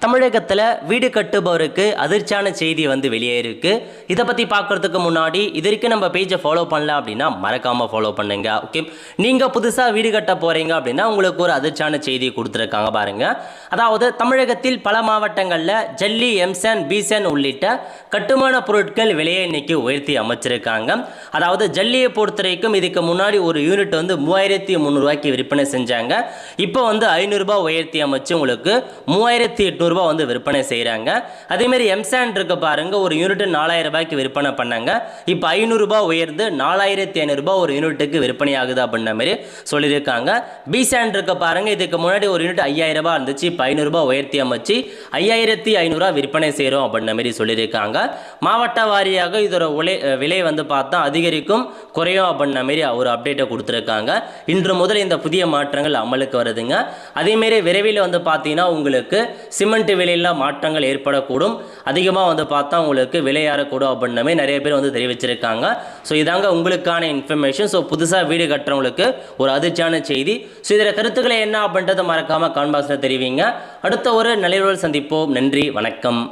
தமிழகத்தில் வீடு கட்டுபவருக்கு அதிர்ச்சியான செய்தி வந்து வெளியேறிருக்கு. இதை பற்றி பார்க்குறதுக்கு முன்னாடி இது வரைக்கும் நம்ம பேஜை ஃபாலோ பண்ணல அப்படின்னா மறக்காமல் ஃபாலோ பண்ணுங்க. ஓகே, நீங்கள் புதுசாக வீடு கட்ட போகிறீங்க அப்படின்னா உங்களுக்கு ஒரு அதிர்ச்சியான செய்தி கொடுத்துருக்காங்க பாருங்கள். அதாவது தமிழகத்தில் பல மாவட்டங்களில் ஜல்லி, எம்சான், பிசான் உள்ளிட்ட கட்டுமான பொருட்கள் விலையை இன்னைக்கு உயர்த்தி அமைச்சிருக்காங்க. அதாவது ஜல்லியை பொறுத்த வரைக்கும் இதுக்கு முன்னாடி ஒரு யூனிட் வந்து 3300 விற்பனை செஞ்சாங்க. இப்போ வந்து 500 ரூபாய் உயர்த்தி அமைச்சு உங்களுக்கு 3800 ரூபாய் வந்து விற்பனை செய்கிறாங்க. அதேமாரி எம்சான் இருக்க பாருங்க, ஒரு யூனிட் 4000 ரூபாய்க்கு விற்பனை பண்ணாங்க. இப்போ 500 ரூபாய் உயர்ந்து 4500 ரூபாய் ஒரு யூனிட்டுக்கு விற்பனை ஆகுது அப்படின்ற மாதிரி சொல்லியிருக்காங்க. பிசான் இருக்க பாருங்க, இதுக்கு முன்னாடி ஒரு யூனிட் 5000 ரூபாய் இருந்துச்சு. இப்போ 500 ரூபாய் உயர்த்தி அமைச்சு 5500 விற்பனை செய்கிறோம் அப்படின்ற மாதிரி சொல்லியிருக்காங்க. மாவட்ட வாரியாக இதோட விலை வந்து பார்த்தா அதிகரிக்கும் குறையும் அப்படின்ற மாதிரி ஒரு அப்டேட்டை கொடுத்துருக்காங்க. இன்று முதல் இந்த புதிய மாற்றங்கள் அமலுக்கு வருதுங்க. அதேமாரி விரைவில் வந்து பார்த்தீங்கன்னா உங்களுக்கு சிமெண்ட் விலையில் மாற்றங்கள் ஏற்படக்கூடும். அதிகமாக வந்து பார்த்தா உங்களுக்கு விலையாறக்கூடும் அப்படின்ற மாதிரி நிறைய பேர் வந்து தெரிவிச்சிருக்காங்க. ஸோ இதாங்க உங்களுக்கான இன்ஃபர்மேஷன். ஸோ புதுசாக வீடு கட்டுறவங்களுக்கு ஒரு அதிர்ச்சியான செய்தி. ஸோ இதில் கருத்துக்களை என்ன அப்படின்றத மறக்காமல் கமெண்ட் பாக்ஸில் தெரிவிங்க. அடுத்த ஒரு நிலையுடன் சந்திப்போம். நன்றி, வணக்கம்.